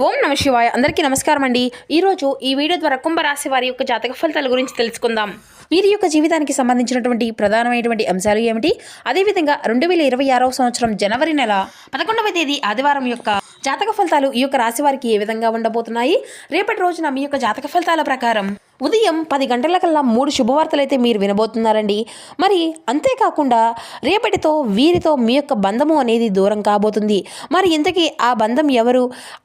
ఓం నమ శివాయ. అందరికీ నమస్కారం అండి. ఈరోజు ఈ వీడియో ద్వారా కుంభరాశి వారి యొక్క జాతక ఫలితాల గురించి తెలుసుకుందాం. వీరి యొక్క జీవితానికి సంబంధించినటువంటి ప్రధానమైనటువంటి అంశాలు ఏమిటి, అదేవిధంగా 2026వ సంవత్సరం జనవరి నెల 11వ తేదీ ఆదివారం యొక్క జాతక ఫలితాలు ఈ యొక్క రాశి వారికి ఏ విధంగా ఉండబోతున్నాయి. రేపటి రోజున మీ యొక్క జాతక ఫలితాల ప్రకారం ఉదయం 10 గంటలకల్లా 3 శుభవార్తలు అయితే మీరు వినబోతున్నారండి. మరి అంతేకాకుండా రేపటితో వీరితో మీ యొక్క బంధము అనేది దూరం కాబోతుంది. మరి ఇంతకీ ఆ బంధం ఎవరు,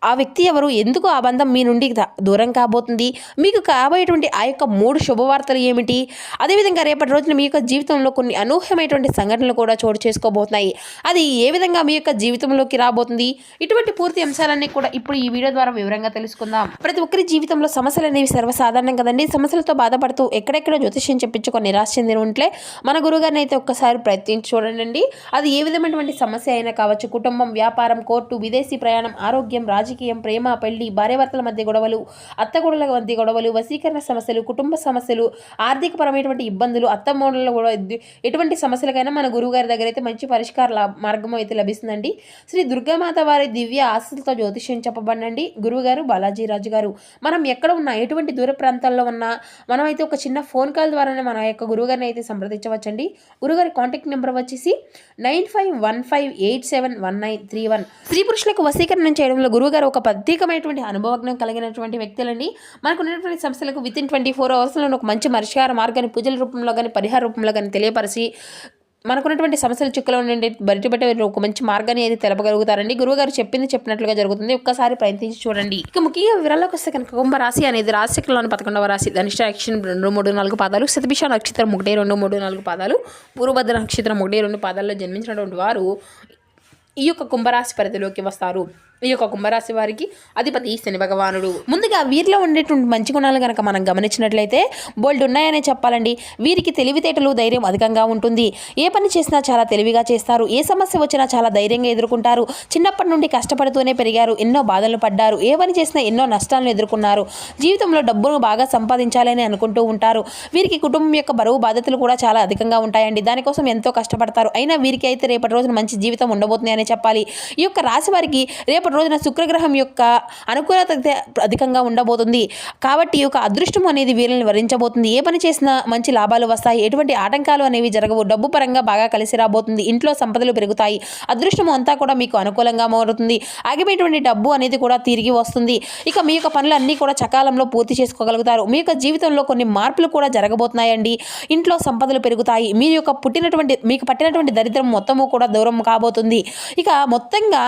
ఆ వ్యక్తి ఎవరు, ఎందుకు ఆ బంధం మీ నుండి దూరం కాబోతుంది, మీకు కాబోయేటువంటి ఆ యొక్క 3 శుభవార్తలు ఏమిటి, అదేవిధంగా రేపటి రోజున మీ యొక్క జీవితంలో కొన్ని అనూహ్యమైనటువంటి సంఘటనలు కూడా చోటు చేసుకోబోతున్నాయి. అది ఏ విధంగా మీ యొక్క జీవితంలోకి రాబోతుంది, ఇటువంటి పూర్తి అంశాలన్నీ కూడా ఇప్పుడు ఈ వీడియో ద్వారా వివరంగా తెలుసుకుందాం. ప్రతి ఒక్కరి జీవితంలో సమస్యలు అనేవి సర్వసాధారణం కదండి. సమస్యలతో బాధపడుతూ ఎక్కడెక్కడ జ్యోతిష్యం చెప్పించుకొని నిరాశ చెంది ఉంటే మన గురుగారిని అయితే ఒక్కసారి ప్రయత్నించి చూడండి. అది ఏ విధమైనటువంటి సమస్య అయినా కావచ్చు. కుటుంబం, వ్యాపారం, కోర్టు, విదేశీ ప్రయాణం, ఆరోగ్యం, రాజకీయం, ప్రేమ, పెళ్లి, భార్యాభర్తల మధ్య గొడవలు, అత్తగొడల మధ్య గొడవలు, వశీకరణ సమస్యలు, కుటుంబ సమస్యలు, ఆర్థికపరమైనటువంటి ఇబ్బందులు, అత్తమూడలలో కూడా ఎటువంటి సమస్యలకైనా మన గురుగారి దగ్గర అయితే మంచి పరిష్కార మార్గం అయితే లభిస్తుందండి. శ్రీ దుర్గామాత వారి దివ్య ఆశలతో జ్యోతిష్యం చెప్పబడండి గురువుగారు బాలాజీరాజు గారు. మనం ఎక్కడ ఉన్నా, ఎటువంటి దూర ప్రాంతాల్లో ఉన్నా మనమైతే ఒక చిన్న ఫోన్ కాల్ ద్వారానే మన యొక్క గురువుగారిని అయితే సంప్రదించవచ్చండి. గురుగారి కాంటాక్ట్ నెంబర్ వచ్చేసి 9515871931. స్త్రీ పురుషులకు వశీకరణ చేయడంలో గురువుగారు ఒక ప్రత్యేకమైనటువంటి అనుభవజ్ఞం కలిగినటువంటి వ్యక్తులండి. మనకు ఉన్నటువంటి సమస్యలకు వితిన్ 24 అవర్స్లో ఒక మంచి పరిష్కార మార్గాన్ని పూజల రూపంలో కానీ పరిహార రూపంలో కానీ తెలియపరిచి మనకున్నటువంటి సమస్యల చిక్కులో నుండి బయటపడే ఒక మంచి మార్గాన్ని అయితే తెలపగలుగుతారండి. గురువుగారు చెప్పినట్లుగా జరుగుతుంది. ఒక్కసారి ప్రయత్నించి చూడండి. ఇక ముఖ్యంగా వివరాల్లోకి వస్తే కనుక కుంభరాశి అనేది రాశి చక్రంలోని 11వ రాశి. ధనిష్ట నక్షత్రం 2, 3, 4 పాదాలు, శతభిష నక్షత్రం 1, 2, 3, 4 పాదాలు, పూర్వభద్ర నక్షత్రం 1, 2 పాదాల్లో జన్మించినటువంటి వారు ఈ యొక్క కుంభరాశి పరిధిలోకి వస్తారు. ఈ యొక్క కుంభరాశి వారికి అధిపతి శని భగవానుడు. ముందుగా వీరిలో ఉండేటువంటి మంచి గుణాలు కనుక మనం గమనించినట్లయితే బోల్డ్ ఉన్నాయనే చెప్పాలండి. వీరికి తెలివితేటలు, ధైర్యం అధికంగా ఉంటుంది. ఏ పని చేసినా చాలా తెలివిగా చేస్తారు. ఏ సమస్య వచ్చినా చాలా ధైర్యంగా ఎదుర్కొంటారు. చిన్నప్పటి నుండి కష్టపడుతూనే పెరిగారు. ఎన్నో బాధలు పడ్డారు. ఏ పని చేసినా ఎన్నో నష్టాలను ఎదుర్కొన్నారు. జీవితంలో డబ్బును బాగా సంపాదించాలని అనుకుంటూ ఉంటారు. వీరికి కుటుంబం యొక్క బరువు బాధ్యతలు కూడా చాలా అధికంగా ఉంటాయండి. దానికోసం ఎంతో కష్టపడతారు. అయినా వీరికి అయితే రేపటి రోజున మంచి జీవితం ఉండబోతుంది అని చెప్పాలి. ఈ యొక్క రాశి వారికి రేపటి రోజున శుక్రగ్రహం యొక్క అనుకూలత అధికంగా ఉండబోతుంది. కాబట్టి ఈ యొక్క అదృష్టం అనేది వీరిని వరించబోతుంది. ఏ పని చేసినా మంచి లాభాలు వస్తాయి. ఎటువంటి ఆటంకాలు అనేవి జరగవు. డబ్బు పరంగా బాగా కలిసి రాబోతుంది. ఇంట్లో సంపదలు పెరుగుతాయి. అదృష్టం అంతా కూడా మీకు అనుకూలంగా మారుతుంది. ఆగిపోయినటువంటి డబ్బు అనేది కూడా తిరిగి వస్తుంది. ఇక మీ యొక్క పనులు అన్నీ కూడా సకాలంలో పూర్తి చేసుకోగలుగుతారు. మీ యొక్క జీవితంలో కొన్ని మార్పులు కూడా జరగబోతున్నాయండి. ఇంట్లో సంపదలు పెరుగుతాయి. మీకు పట్టినటువంటి దరిద్రం మొత్తము కూడా దూరం కాబోతుంది. ఇక మొత్తంగా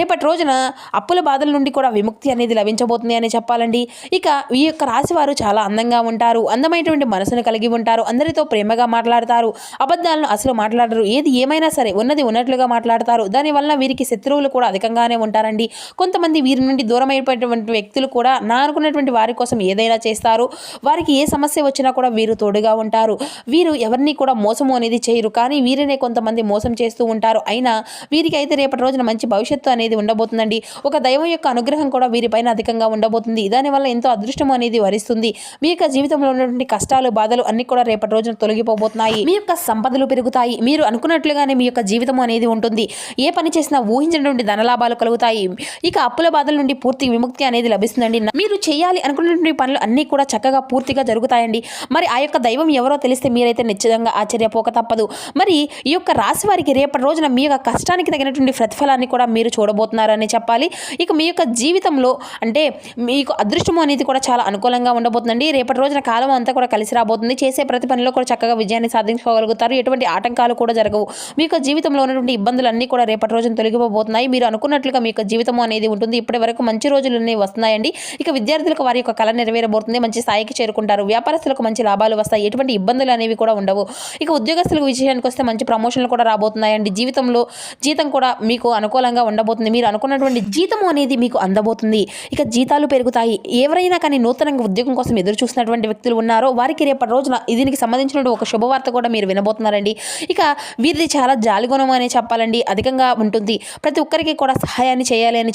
రేపటి రోజున అప్పుల బాధల నుండి కూడా విముక్తి అనేది లభించబోతుంది అని చెప్పాలండి. ఇక ఈ యొక్క రాశి వారు చాలా అందంగా ఉంటారు. అందమైనటువంటి మనసును కలిగి ఉంటారు. అందరితో ప్రేమగా మాట్లాడతారు. అబద్ధాలను అసలు మాట్లాడరు. ఏది ఏమైనా సరే ఉన్నది ఉన్నట్లుగా మాట్లాడతారు. దానివల్ల వీరికి శత్రువులు కూడా అధికంగానే ఉంటారండి. కొంతమంది వీరి నుండి దూరం అయిపోయినటువంటి వ్యక్తులు కూడా నా అనుకున్నటువంటి వారి కోసం ఏదైనా చేస్తారు. వారికి ఏ సమస్య వచ్చినా కూడా వీరు తోడుగా ఉంటారు. వీరు ఎవరిని కూడా మోసము అనేది చేయరు. కానీ వీరినే కొంతమంది మోసం చేస్తూ ఉంటారు. అయినా వీరికి అయితే రేపటి రోజున మంచి భవిష్యత్తు అనేది ఉండబోతుందండి. ఒక దైవం యొక్క అనుగ్రహం కూడా వీరిపైన అధికంగా ఉండబోతుంది. దానివల్ల ఎంతో అదృష్టం అనేది వరిస్తుంది. మీ యొక్క జీవితంలో ఉన్నటువంటి కష్టాలు, బాధలు అన్ని కూడా రేపటి రోజున తొలగిపోబోతున్నాయి. మీ యొక్క సంపదలు పెరుగుతాయి. మీరు అనుకున్నట్లుగానే మీ యొక్క జీవితం అనేది ఉంటుంది. ఏ పని చేసినా ఊహించినటువంటి ధనలాభాలు కలుగుతాయి. ఇక అప్పుల బాధల నుండి పూర్తి విముక్తి అనేది లభిస్తుందండి. మీరు చేయాలి అనుకున్నటువంటి పనులు అన్ని కూడా చక్కగా పూర్తిగా జరుగుతాయండి. మరి ఆ యొక్క దైవం ఎవరో తెలిస్తే మీరైతే నిశ్చితంగా ఆశ్చర్యపోక తప్పదు. మరి ఈ యొక్క రాశి వారికి రేపటి రోజున మీ యొక్క కష్టానికి తగినటువంటి ప్రతిఫలాన్ని కూడా మీరు చూడబోతున్నారని చెప్పాలి. ఇక మీ యొక్క జీవితంలో అంటే మీకు అదృష్టము అనేది కూడా చాలా అనుకూలంగా ఉండబోతుందండి. రేపటి రోజున కాలం అంతా కూడా కలిసి రాబోతుంది. చేసే ప్రతి పనిలో కూడా చక్కగా విజయాన్ని సాధించుకోగలుగుతారు. ఎటువంటి ఆటంకాలు కూడా జరగవు. మీ యొక్క జీవితంలో ఉన్నటువంటి ఇబ్బందులన్నీ కూడా రేపటి రోజున తొలగిపోబోతున్నాయి. మీరు అనుకున్నట్లుగా మీ యొక్క జీవితం అనేది ఉంటుంది. ఇప్పటి వరకు మంచి రోజులు వస్తున్నాయండి. ఇక విద్యార్థులకు వారి యొక్క కళ నెరవేరబోతుంది. మంచి స్థాయికి చేరుకుంటారు. వ్యాపారస్తులకు మంచి లాభాలు వస్తాయి. ఎటువంటి ఇబ్బందులు అనేవి కూడా ఉండవు. ఇక ఉద్యోగస్తులకు విషయానికి వస్తే మంచి ప్రమోషన్లు కూడా రాబోతున్నాయండి. జీవితంలో జీతం కూడా మీకు అనుకూలంగా ఉండబోతుంది. మీరు అనుకున్నటువంటి జీతము అనేది మీకు అందబోతుంది. ఇక జీతాలు పెరుగుతాయి. ఎవరైనా కానీ నూతనంగా ఉద్యోగం కోసం ఎదురు చూసినటువంటి వ్యక్తులు ఉన్నారో వారికి రేపటి రోజున దీనికి సంబంధించిన ఒక శుభవార్త కూడా మీరు వినబోతున్నారండి. ఇక వీరిది చాలా జాలిగుణం అనే చెప్పాలండి. అధికంగా ఉంటుంది. ప్రతి ఒక్కరికి కూడా సహాయాన్ని చేయాలి అని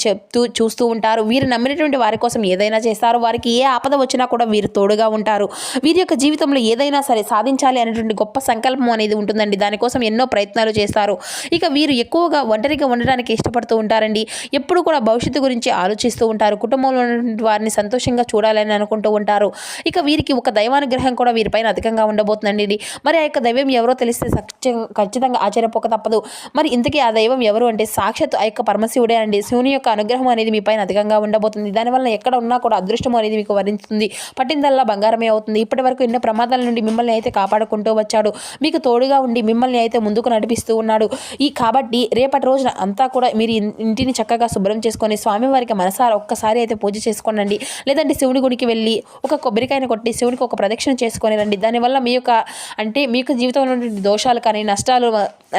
చూస్తూ ఉంటారు. వీరు నమ్మినటువంటి వారి కోసం ఏదైనా చేస్తారు. వారికి ఏ ఆపద వచ్చినా కూడా వీరు తోడుగా ఉంటారు. వీరి యొక్క జీవితంలో ఏదైనా సరే సాధించాలి అనేటువంటి గొప్ప సంకల్పం అనేది ఉంటుందండి. దానికోసం ఎన్నో ప్రయత్నాలు చేస్తారు. ఇక వీరు ఎక్కువగా ఒంటరిగా ఉండడానికి ఇష్టపడుతూ ఉంటారండి. ఎప్పుడు కూడా భవిష్యత్తు గురించి ఆలోచిస్తూ ఉంటారు. కుటుంబంలో ఉన్నటువంటి వారిని సంతోషంగా చూడాలని అనుకుంటూ ఉంటారు. ఇక వీరికి ఒక దైవానుగ్రహం కూడా వీరిపైన అధికంగా ఉండబోతుందండి ఇది. మరి ఆ యొక్క దైవం ఎవరో తెలిస్తే ఖచ్చితంగా ఆశ్చర్యపోక తప్పదు. మరి ఇంతకీ ఆ దైవం ఎవరు అంటే సాక్షాత్ ఆ యొక్క పరమశివుడే అండి. శివుని యొక్క అనుగ్రహం అనేది మీ పైన అధికంగా ఉండబోతుంది. దానివల్ల ఎక్కడ ఉన్నా కూడా అదృష్టం అనేది మీకు వరించుతుంది. పట్టిందల్లా బంగారమే అవుతుంది. ఇప్పటి వరకు ఎన్నో ప్రమాదాల నుండి మిమ్మల్ని అయితే కాపాడుకుంటూ వచ్చాడు. మీకు తోడుగా ఉండి మిమ్మల్ని అయితే ముందుకు నడిపిస్తూ ఉన్నాడు. కాబట్టి రేపటి రోజున అంతా కూడా మీరు ఇంటిని చక్కగా శుభ్రం చేసుకొని స్వామివారికి మనసారా ఒక్కసారి అయితే పూజ చేసుకోనండి. లేదంటే శివుని గుడికి వెళ్ళి ఒక కొబ్బరికాయను కొట్టి శివునికి ఒక ప్రదక్షిణ చేసుకొని రండి. దానివల్ల మీ యొక్క జీవితంలో ఉన్నటువంటి దోషాలు కానీ నష్టాలు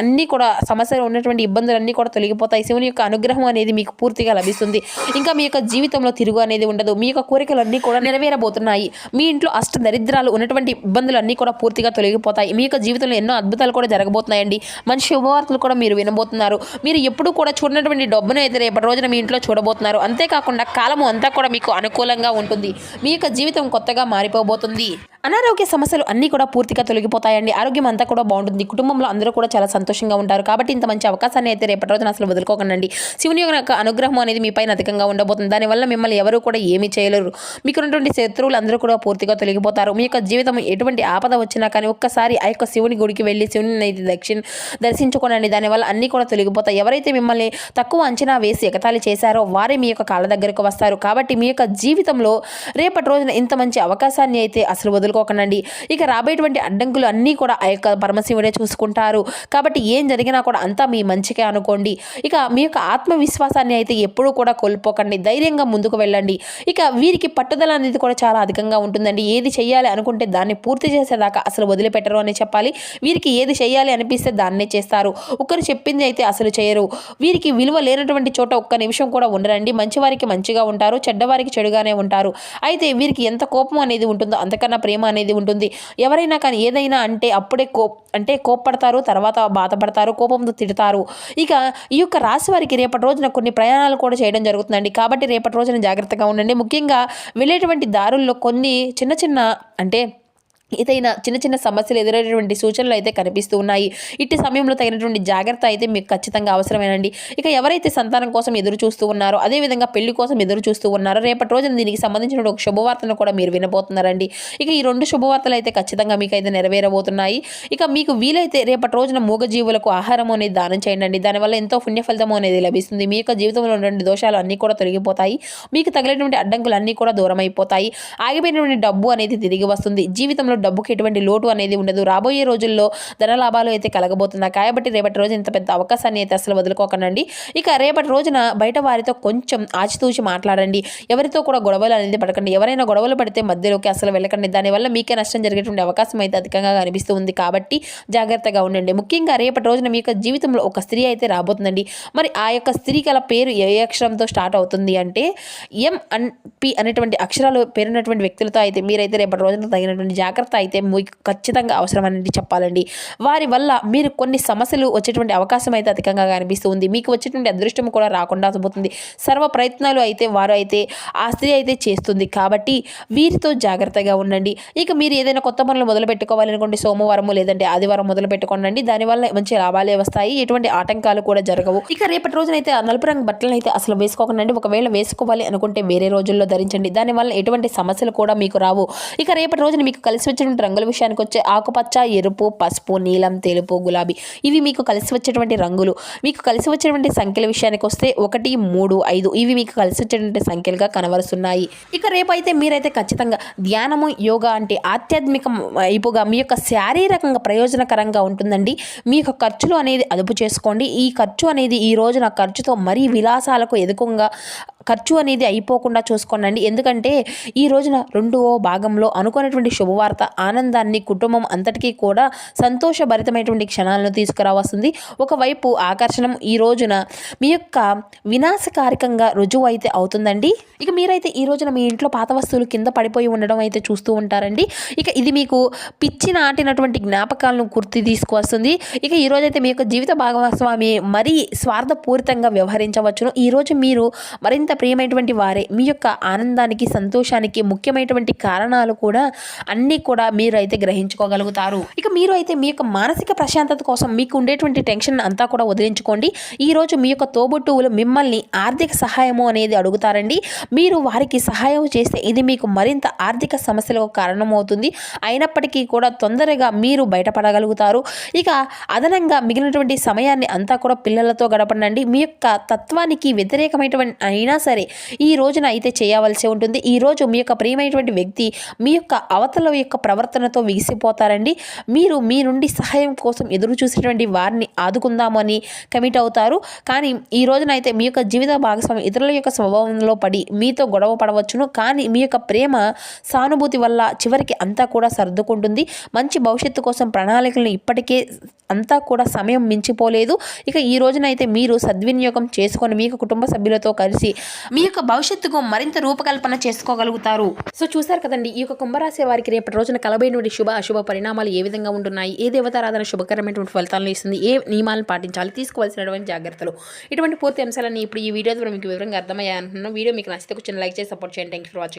అన్నీ కూడా సమస్యలు ఉన్నటువంటి ఇబ్బందులన్నీ కూడా తొలగిపోతాయి. శివుని యొక్క అనుగ్రహం అనేది మీకు పూర్తిగా లభిస్తుంది. ఇంకా మీ యొక్క జీవితంలో తిరుగు అనేది ఉండదు. మీ యొక్క కోరికలన్నీ కూడా నెరవేరబోతున్నాయి. మీ ఇంట్లో అష్ట దరిద్రాలు ఉన్నటువంటి ఇబ్బందులు అన్నీ కూడా పూర్తిగా తొలగిపోతాయి. మీ యొక్క జీవితంలో ఎన్నో అద్భుతాలు కూడా జరగబోతున్నాయండి. మంచి శుభవార్తలు కూడా మీరు వినబోతున్నారు. మీరు ఎప్పుడు కూడా చూడనటువంటి డబ్బును అయితే రేపటి రోజున మీ ఇంట్లో చూడబోతున్నారు. అంతేకాకుండా కాలము అంతా కూడా మీకు అనుకూలంగా ఉంటుంది. మీ యొక్క జీవితం కొత్తగా మారిపోబోతుంది. అనారోగ్య సమస్యలు అన్నీ కూడా పూర్తిగా తొలగిపోతాయండి. ఆరోగ్యం అంతా కూడా బాగుంటుంది. కుటుంబంలో అందరూ కూడా చాలా సంతోషంగా ఉంటారు. కాబట్టి ఇంత మంచి అవకాశాన్ని అయితే రేపటి రోజున అసలు వదులుకోకండి. శివుని యొక్క అనుగ్రహం అనేది మీ పైన అధికంగా ఉండబోతుంది. దానివల్ల మిమ్మల్ని ఎవరు కూడా ఏమీ చేయలేరు. మీకు ఉన్నటువంటి శత్రువులు అందరూ కూడా పూర్తిగా తొలగిపోతారు. మీ యొక్క జీవితం ఎటువంటి ఆపద వచ్చినా కానీ ఒక్కసారి ఆ యొక్క శివుని గుడికి వెళ్ళి శివుని అయితే దర్శించుకోనండి. దానివల్ల అన్నీ కూడా తొలగిపోతాయి. ఎవరైతే మిమ్మల్ని తక్కువ అంచనా వేసి ఎగతాళి చేశారో వారే మీ యొక్క కాళ్ళ దగ్గరకు వస్తారు. కాబట్టి మీ యొక్క జీవితంలో రేపటి రోజున ఇంత మంచి అవకాశాన్ని అయితే అసలు వదులుకోకండి. ఇక రాబోయేటువంటి అడ్డంకులు అన్నీ కూడా ఆ యొక్క పరమశివుడే చూసుకుంటారు. కాబట్టి ఏం జరిగినా కూడా అంతా మీ మంచికే అనుకోండి. ఇక మీ యొక్క ఆత్మవిశ్వాసాన్ని అయితే ఎప్పుడూ కూడా కోల్పోకండి. ధైర్యంగా ముందుకు వెళ్ళండి. ఇక వీరికి పట్టుదల అనేది కూడా చాలా అధికంగా ఉంటుందండి. ఏది చేయాలి అనుకుంటే దాన్ని పూర్తి చేసేదాకా అసలు వదిలిపెట్టరు అని చెప్పాలి. వీరికి ఏది చేయాలి అనిపిస్తే దాన్నే చేస్తారు. ఒకరు చెప్పింది అయితే అసలు చేయరు. వీరికి విలువ లేనటువంటి చోట ఒక్క నిమిషం కూడా ఉండరండి. మంచివారికి మంచిగా ఉంటారు, చెడ్డవారికి చెడుగానే ఉంటారు. అయితే వీరికి ఎంత కోపం అనేది ఉంటుందో అంతకన్నా ప్రేమ అనేది ఉంటుంది. ఎవరైనా కానీ ఏదైనా అంటే అప్పుడే కోప్పడతారు, తర్వాత బాధపడతారు, కోపంతో తిడతారు. ఇక ఈ యొక్క రాశి వారికి రేపటి రోజున కొన్ని ప్రయాణాలు కూడా చేయడం జరుగుతుందండి. కాబట్టి రేపటి రోజున జాగ్రత్తగా ఉండండి. ముఖ్యంగా వెళ్ళేటువంటి దారుల్లో కొన్ని చిన్న ఏదైనా చిన్న సమస్యలు ఎదురయ్యేటువంటి సూచనలు అయితే కనిపిస్తూ ఉన్నాయి. ఇట్టి సమయంలో తగినటువంటి జాగ్రత్త అయితే మీకు ఖచ్చితంగా అవసరమేనండి. ఇక ఎవరైతే సంతానం కోసం ఎదురు చూస్తూ ఉన్నారో, అదేవిధంగా పెళ్లి కోసం ఎదురు చూస్తూ ఉన్నారో రేపటి రోజున దీనికి సంబంధించిన ఒక శుభవార్తను కూడా మీరు వినబోతున్నారండి. ఇక ఈ 2 శుభవార్తలు అయితే ఖచ్చితంగా మీకు అయితే నెరవేరబోతున్నాయి. ఇక మీకు వీలైతే రేపటి రోజున మూగజీవులకు ఆహారం అనేది దానం చేయండి. దానివల్ల ఎంతో పుణ్య ఫలితం అనేది లభిస్తుంది. మీ యొక్క జీవితంలో ఉన్నటువంటి దోషాలు అన్నీ కూడా తొలగిపోతాయి. మీకు తగిలినటువంటి అడ్డంకులు అన్నీ కూడా దూరం అయిపోతాయి. ఆగిపోయినటువంటి డబ్బు అనేది తిరిగి వస్తుంది. జీవితంలో డబ్బుకి ఎటువంటి లోటు అనేది ఉండదు. రాబోయే రోజుల్లో ధన లాభాలు అయితే కలగబోతున్నాయి. కాబట్టి రేపటి రోజు ఇంత పెద్ద అవకాశాన్ని అయితే అసలు వదులుకోకండి. ఇక రేపటి రోజున బయట వారితో కొంచెం ఆచితూచి మాట్లాడండి. ఎవరితో కూడా గొడవలు అనేది పడకండి. ఎవరైనా గొడవలు పడితే మధ్యలోకి అసలు వెళ్ళకండి. దానివల్ల మీకే నష్టం జరిగేటువంటి అవకాశం అయితే అధికంగా కనిపిస్తూ ఉంది. కాబట్టి జాగ్రత్తగా ఉండండి. ముఖ్యంగా రేపటి రోజున మీ యొక్క జీవితంలో ఒక స్త్రీ అయితే రాబోతుందండి. మరి ఆ యొక్క స్త్రీ గల పేరు ఏ అక్షరంతో స్టార్ట్ అవుతుంది అంటే M&P అనేటువంటి అక్షరాలు పేరున్నటువంటి వ్యక్తులతో అయితే మీరైతే రేపటి రోజున తగినటువంటి జాగ్రత్త అయితే మీకు ఖచ్చితంగా అవసరం అనేది చెప్పాలండి. వారి వల్ల మీరు కొన్ని సమస్యలు వచ్చేటువంటి అవకాశం అయితే అధికంగా కనిపిస్తుంది. మీకు వచ్చేటువంటి అదృష్టం కూడా రాకుండా పోతుంది. సర్వ ప్రయత్నాలు అయితే వారు అయితే ఆ స్త్రీ అయితే చేస్తుంది. కాబట్టి వీరితో జాగ్రత్తగా ఉండండి. ఇక మీరు ఏదైనా కొత్త పనులు మొదలు పెట్టుకోవాలనుకోండి, సోమవారము లేదంటే ఆదివారం మొదలు పెట్టుకోండి. దానివల్ల మంచి లాభాలే వస్తాయి. ఎటువంటి ఆటంకాలు కూడా జరగవు. ఇక రేపటి రోజునైతే నలుపు రంగు బట్టలు అయితే అసలు వేసుకోకండి. ఒకవేళ వేసుకోవాలి అనుకుంటే వేరే రోజుల్లో ధరించండి. దానివల్ల ఎటువంటి సమస్యలు కూడా మీకు రావు. ఇక రేపటి రోజున మీకు కలిసి వచ్చినటువంటి రంగుల విషయానికి వచ్చే ఆకుపచ్చ, ఎరుపు, పసుపు, నీలం, తెలుపు, గులాబీ ఇవి మీకు కలిసి వచ్చేటువంటి రంగులు. మీకు కలిసి వచ్చేటువంటి సంఖ్యల విషయానికి వస్తే 1, 3, 5 ఇవి మీకు కలిసి వచ్చేటువంటి సంఖ్యలుగా కనబరుస్తున్నాయి. ఇక రేపైతే మీరైతే ఖచ్చితంగా ధ్యానము, యోగా అంటే ఆధ్యాత్మిక వైపుగా మీ యొక్క శారీరకంగా ప్రయోజనకరంగా ఉంటుందండి. మీ యొక్క ఖర్చులు అనేది అదుపు చేసుకోండి. ఈ ఖర్చు అనేది ఈ రోజున ఖర్చుతో మరీ విలాసాలకు ఎదుకంగా ఖర్చు అనేది అయిపోకుండా చూసుకోండి. ఎందుకంటే ఈ రోజున 2వ భాగంలో అనుకున్నటువంటి శుభవార్త ఆనందాన్ని కుటుంబం అంతటికీ కూడా సంతోషభరితమైనటువంటి క్షణాలను తీసుకురావస్తుంది. ఒకవైపు ఆకర్షణం ఈ రోజున మీ యొక్క వినాశకారికంగా రుజువు అయితే అవుతుందండి. ఇక మీరైతే ఈ రోజున మీ ఇంట్లో పాత వస్తువులు కింద పడిపోయి ఉండడం అయితే చూస్తూ ఉంటారండి. ఇక ఇది మీకు పిచ్చి నాటినటువంటి జ్ఞాపకాలను గుర్తు తీసుకువస్తుంది. ఇక ఈ రోజైతే మీ యొక్క జీవిత భాగస్వామి మరీ స్వార్థపూరితంగా వ్యవహరించవచ్చును. ఈ రోజు మీరు మరింత మరింత ప్రియమైనటువంటి వారే. మీ యొక్క ఆనందానికి, సంతోషానికి ముఖ్యమైనటువంటి కారణాలు కూడా అన్నీ కూడా మీరు అయితే గ్రహించుకోగలుగుతారు. ఇక మీరు అయితే మీ యొక్క మానసిక ప్రశాంతత కోసం మీకు ఉండేటువంటి టెన్షన్ అంతా కూడా వదిలించుకోండి. ఈరోజు మీ యొక్క తోబుట్టువులు మిమ్మల్ని ఆర్థిక సహాయము అనేది అడుగుతారండి. మీరు వారికి సహాయం చేస్తే ఇది మీకు మరింత ఆర్థిక సమస్యలకు కారణమవుతుంది. అయినప్పటికీ కూడా తొందరగా మీరు బయటపడగలుగుతారు. ఇక అదనంగా మిగిలినటువంటి సమయాన్ని అంతా కూడా పిల్లలతో గడపండి. మీ యొక్క తత్వానికి వ్యతిరేకమైనటువంటి అయినా సరే ఈ రోజున అయితే చేయవలసి ఉంటుంది. ఈరోజు మీ యొక్క ప్రియమైనటువంటి వ్యక్తి మీ యొక్క అవతల యొక్క ప్రవర్తనతో విసిపోతారండి. మీరు మీ నుండి సహాయం కోసం ఎదురు చూసేటువంటి వారిని ఆదుకుందామని కమిట్ అవుతారు. కానీ ఈ రోజున అయితే మీ యొక్క జీవిత భాగస్వామి ఇతరుల యొక్క స్వభావంలో పడి మీతో గొడవ పడవచ్చును. కానీ మీ యొక్క ప్రేమ సానుభూతి వల్ల చివరికి అంతా కూడా సర్దుకుంటుంది. మంచి భవిష్యత్తు కోసం ప్రణాళికలను ఇప్పటికే అంతా కూడా సమయం మించిపోలేదు. ఇక ఈ రోజునైతే మీరు సద్వినియోగం చేసుకొని మీ యొక్క కుటుంబ సభ్యులతో కలిసి మీ యొక్క భవిష్యత్తుకు మరింత రూపకల్పన చేసుకోగలుగుతారు. సో చూసారు కదండి, ఈ యొక్క కుంభరాశి వారికి రేపటి రోజున కలబోయేటువంటి శుభ అశుభ పరిణామాలు ఏ విధంగా ఉంటున్నాయి, ఏ దేవతారాధన శుభకరమైనటువంటి ఫలితాలను ఇస్తుంది, ఏ నియమాలను పాటించాలి, తీసుకోవాల్సినటువంటి జాగ్రత్తలు, ఇటువంటి పూర్తి అంశాలన్నీ ఇప్పుడు ఈ వీడియో ద్వారా మీకు వివరంగా అర్థమయ్యాయి అంటున్నాను. వీడియో మీకు నచ్చితే కొంచెం లైక్ చేసి సపోర్ట్ చేయండి. Thank you for watching.